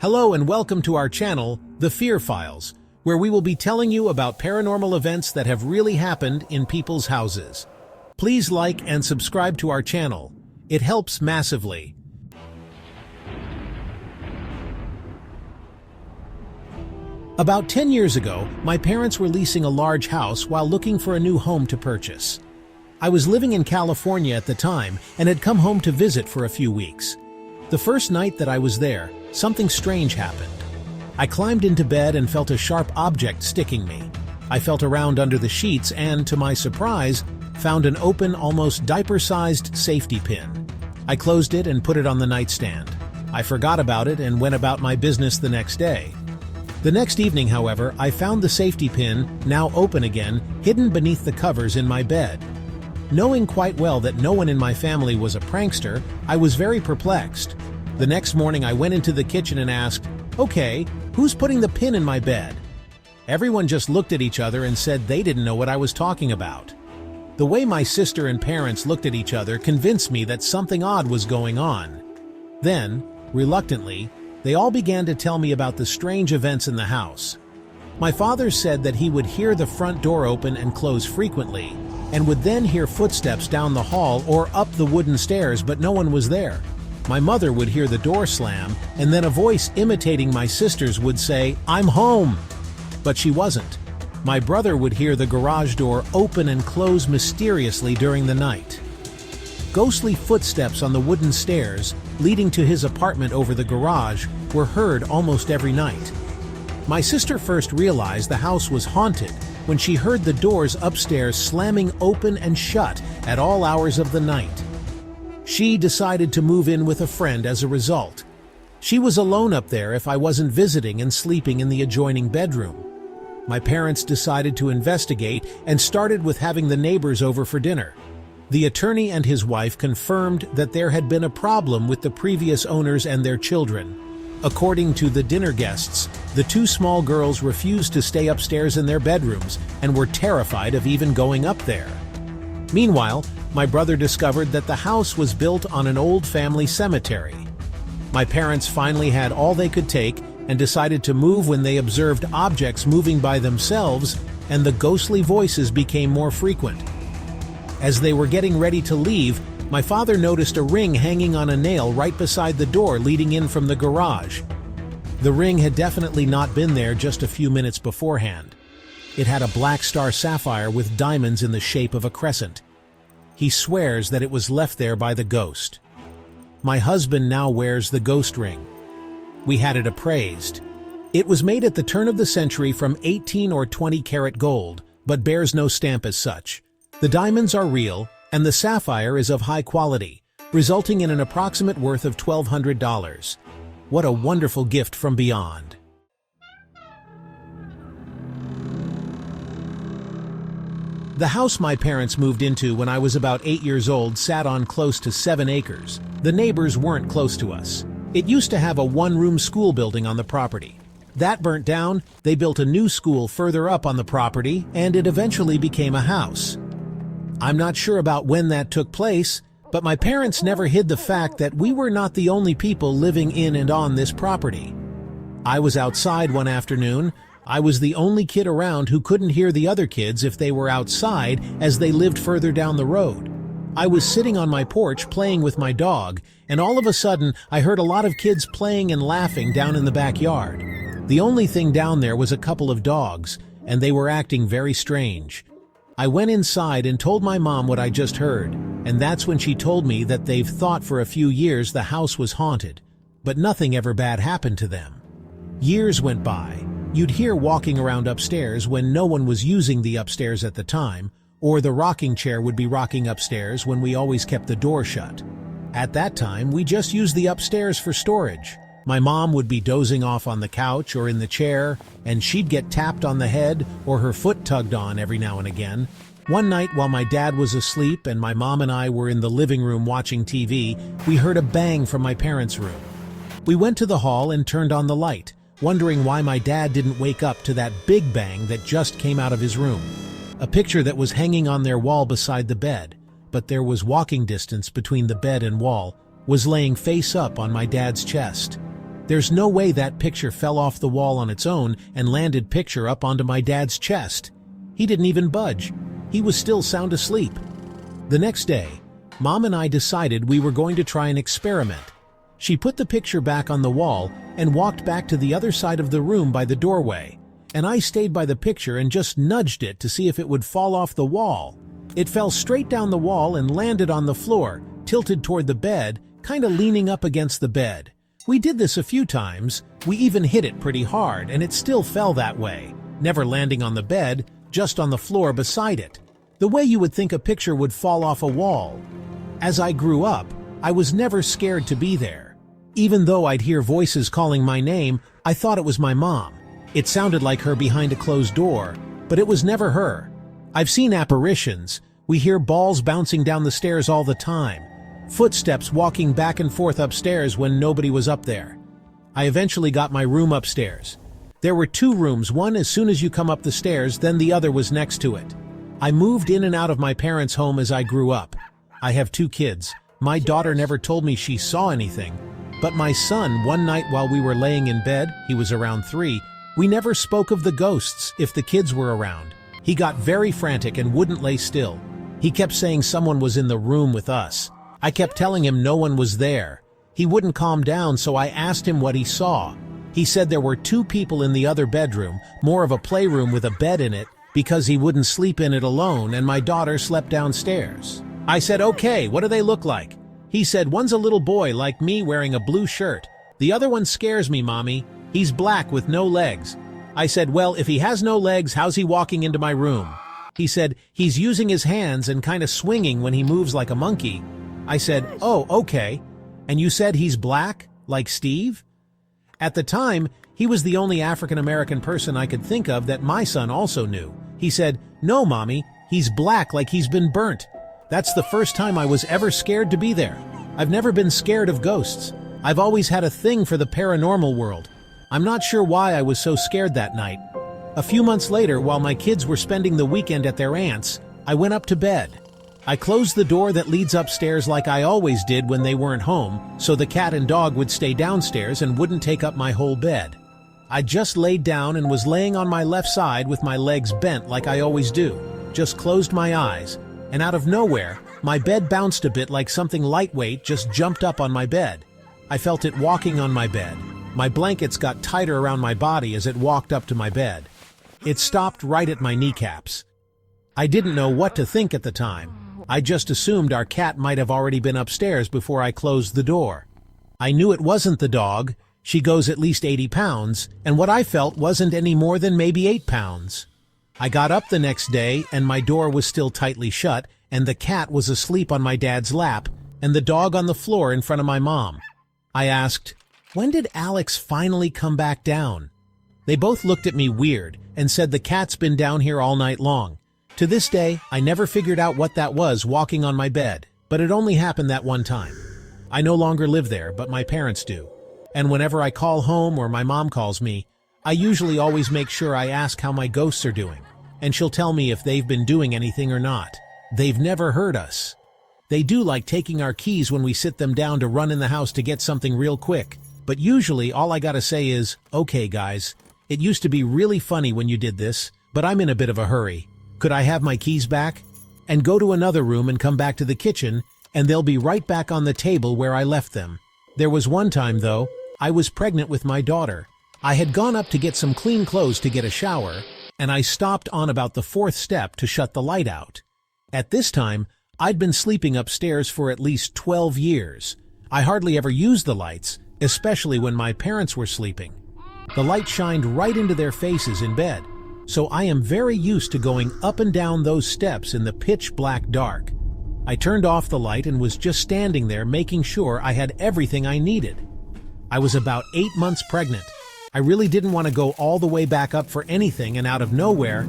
Hello and welcome to our channel, The Fear Files, where we will be telling you about paranormal events that have really happened in people's houses. Please like and subscribe to our channel. It helps massively. About 10 years ago, my parents were leasing a large house while looking for a new home to purchase. I was living in California at the time and had come home to visit for a few weeks. The first night that I was there, something strange happened. I climbed into bed and felt a sharp object sticking me. I felt around under the sheets and, to my surprise, found an open, almost diaper-sized safety pin. I closed it and put it on the nightstand. I forgot about it and went about my business the next day. The next evening, however, I found the safety pin, now open again, hidden beneath the covers in my bed. Knowing quite well that no one in my family was a prankster, I was very perplexed. The next morning I went into the kitchen and asked, "Okay, who's putting the pin in my bed?" Everyone just looked at each other and said they didn't know what I was talking about. The way my sister and parents looked at each other convinced me that something odd was going on. Then, reluctantly, they all began to tell me about the strange events in the house. My father said that he would hear the front door open and close frequently, and would then hear footsteps down the hall or up the wooden stairs, but no one was there. My mother would hear the door slam, and then a voice imitating my sister's would say, "I'm home!" But she wasn't. My brother would hear the garage door open and close mysteriously during the night. Ghostly footsteps on the wooden stairs, leading to his apartment over the garage, were heard almost every night. My sister first realized the house was haunted when she heard the doors upstairs slamming open and shut at all hours of the night. She decided to move in with a friend as a result. She was alone up there if I wasn't visiting and sleeping in the adjoining bedroom. My parents decided to investigate and started with having the neighbors over for dinner. The attorney and his wife confirmed that there had been a problem with the previous owners and their children. According to the dinner guests, the two small girls refused to stay upstairs in their bedrooms and were terrified of even going up there. Meanwhile, my brother discovered that the house was built on an old family cemetery. My parents finally had all they could take and decided to move when they observed objects moving by themselves and the ghostly voices became more frequent. As they were getting ready to leave, my father noticed a ring hanging on a nail right beside the door leading in from the garage. The ring had definitely not been there just a few minutes beforehand. It had a black star sapphire with diamonds in the shape of a crescent. He swears that it was left there by the ghost. My husband now wears the ghost ring. We had it appraised. It was made at the turn of the century from 18 or 20 karat gold, but bears no stamp as such. The diamonds are real, and the sapphire is of high quality, resulting in an approximate worth of $1,200. What a wonderful gift from beyond. The house my parents moved into when I was about 8 years old sat on close to 7 acres. The neighbors weren't close to us. It used to have a one-room school building on the property. That burnt down, they built a new school further up on the property, and it eventually became a house. I'm not sure about when that took place, but my parents never hid the fact that we were not the only people living in and on this property. I was outside one afternoon. I was the only kid around who couldn't hear the other kids if they were outside as they lived further down the road. I was sitting on my porch playing with my dog, and all of a sudden I heard a lot of kids playing and laughing down in the backyard. The only thing down there was a couple of dogs, and they were acting very strange. I went inside and told my mom what I just heard, and that's when she told me that they've thought for a few years the house was haunted, but nothing ever bad happened to them. Years went by. You'd hear walking around upstairs when no one was using the upstairs at the time, or the rocking chair would be rocking upstairs when we always kept the door shut. At that time, we just used the upstairs for storage. My mom would be dozing off on the couch or in the chair, and she'd get tapped on the head or her foot tugged on every now and again. One night while my dad was asleep and my mom and I were in the living room watching TV, we heard a bang from my parents' room. We went to the hall and turned on the light, wondering why my dad didn't wake up to that big bang that just came out of his room. A picture that was hanging on their wall beside the bed, but there was walking distance between the bed and wall, was laying face up on my dad's chest. There's no way that picture fell off the wall on its own and landed picture up onto my dad's chest. He didn't even budge. He was still sound asleep. The next day, Mom and I decided we were going to try an experiment. She put the picture back on the wall and walked back to the other side of the room by the doorway, and I stayed by the picture and just nudged it to see if it would fall off the wall. It fell straight down the wall and landed on the floor, tilted toward the bed, kind of leaning up against the bed. We did this a few times. We even hit it pretty hard, and it still fell that way, never landing on the bed, just on the floor beside it, the way you would think a picture would fall off a wall. As I grew up, I was never scared to be there. Even though I'd hear voices calling my name, I thought it was my mom. It sounded like her behind a closed door, but it was never her. I've seen apparitions. We hear balls bouncing down the stairs all the time, footsteps walking back and forth upstairs when nobody was up there. I eventually got my room upstairs. There were 2 rooms, one as soon as you come up the stairs, then the other was next to it. I moved in and out of my parents' home as I grew up. I have 2 kids. My daughter never told me she saw anything, but my son, one night while we were laying in bed, he was around 3, we never spoke of the ghosts if the kids were around. He got very frantic and wouldn't lay still. He kept saying someone was in the room with us. I kept telling him no one was there. He wouldn't calm down, so I asked him what he saw. He said there were 2 people in the other bedroom, more of a playroom with a bed in it, because he wouldn't sleep in it alone and my daughter slept downstairs. I said, okay, what do they look like? He said, one's a little boy like me wearing a blue shirt. The other one scares me, Mommy. He's black with no legs. I said, well, if he has no legs, how's he walking into my room? He said, he's using his hands and kind of swinging when he moves like a monkey. I said, oh, okay. And you said he's black, like Steve? At the time, he was the only African-American person I could think of that my son also knew. He said, no, Mommy, he's black like he's been burnt. That's the first time I was ever scared to be there. I've never been scared of ghosts. I've always had a thing for the paranormal world. I'm not sure why I was so scared that night. A few months later, while my kids were spending the weekend at their aunt's, I went up to bed. I closed the door that leads upstairs like I always did when they weren't home, so the cat and dog would stay downstairs and wouldn't take up my whole bed. I just laid down and was laying on my left side with my legs bent like I always do. Just closed my eyes, and out of nowhere, my bed bounced a bit like something lightweight just jumped up on my bed. I felt it walking on my bed. My blankets got tighter around my body as it walked up to my bed. It stopped right at my kneecaps. I didn't know what to think at the time. I just assumed our cat might have already been upstairs before I closed the door. I knew it wasn't the dog. She goes at least 80 pounds, and what I felt wasn't any more than maybe 8 pounds. I got up the next day, and my door was still tightly shut, and the cat was asleep on my dad's lap, and the dog on the floor in front of my mom. I asked, when did Alex finally come back down? They both looked at me weird and said the cat's been down here all night long. To this day, I never figured out what that was walking on my bed, but it only happened that one time. I no longer live there, but my parents do. And whenever I call home or my mom calls me, I usually always make sure I ask how my ghosts are doing, and she'll tell me if they've been doing anything or not. They've never hurt us. They do like taking our keys when we sit them down to run in the house to get something real quick, but usually all I gotta say is, okay guys, it used to be really funny when you did this, but I'm in a bit of a hurry. Could I have my keys back? And go to another room and come back to the kitchen, and they'll be right back on the table where I left them. There was one time, though, I was pregnant with my daughter. I had gone up to get some clean clothes to get a shower, and I stopped on about the 4th step to shut the light out. At this time, I'd been sleeping upstairs for at least 12 years. I hardly ever used the lights, especially when my parents were sleeping. The light shined right into their faces in bed, so I am very used to going up and down those steps in the pitch black dark. I turned off the light and was just standing there making sure I had everything I needed. I was about 8 months pregnant. I really didn't want to go all the way back up for anything, and out of nowhere,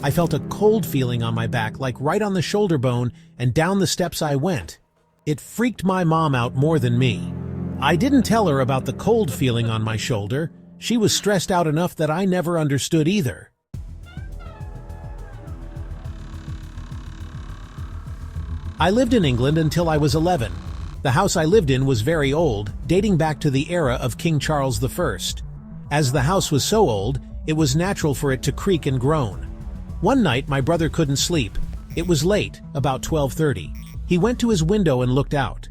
I felt a cold feeling on my back, like right on the shoulder bone, and down the steps I went. It freaked my mom out more than me. I didn't tell her about the cold feeling on my shoulder. She was stressed out enough that I never understood either. I lived in England until I was 11. The house I lived in was very old, dating back to the era of King Charles I. As the house was so old, it was natural for it to creak and groan. One night, my brother couldn't sleep. It was late, about 12:30. He went to his window and looked out.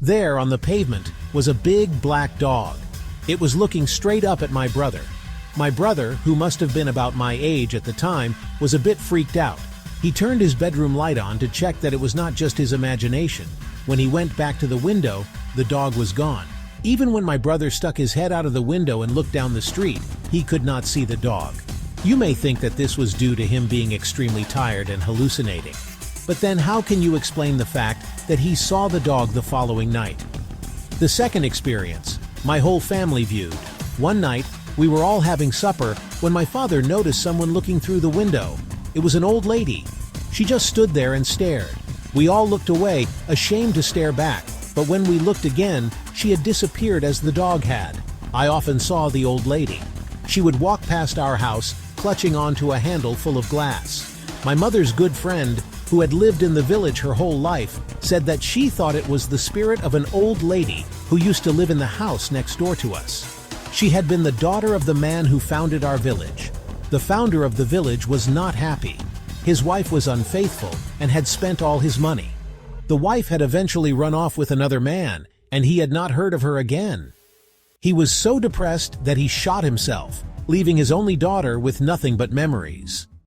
There, on the pavement, was a big black dog. It was looking straight up at my brother. My brother, who must have been about my age at the time, was a bit freaked out. He turned his bedroom light on to check that it was not just his imagination. When he went back to the window, the dog was gone. Even when my brother stuck his head out of the window and looked down the street, he could not see the dog. You may think that this was due to him being extremely tired and hallucinating. But then how can you explain the fact that he saw the dog the following night? The second experience, my whole family viewed. One night, we were all having supper when my father noticed someone looking through the window. It was an old lady. She just stood there and stared. We all looked away, ashamed to stare back, but when we looked again, she had disappeared as the dog had. I often saw the old lady. She would walk past our house, clutching onto a handle full of glass. My mother's good friend, who had lived in the village her whole life, said that she thought it was the spirit of an old lady who used to live in the house next door to us. She had been the daughter of the man who founded our village. The founder of the village was not happy. His wife was unfaithful and had spent all his money. The wife had eventually run off with another man, and he had not heard of her again. He was so depressed that he shot himself, leaving his only daughter with nothing but memories.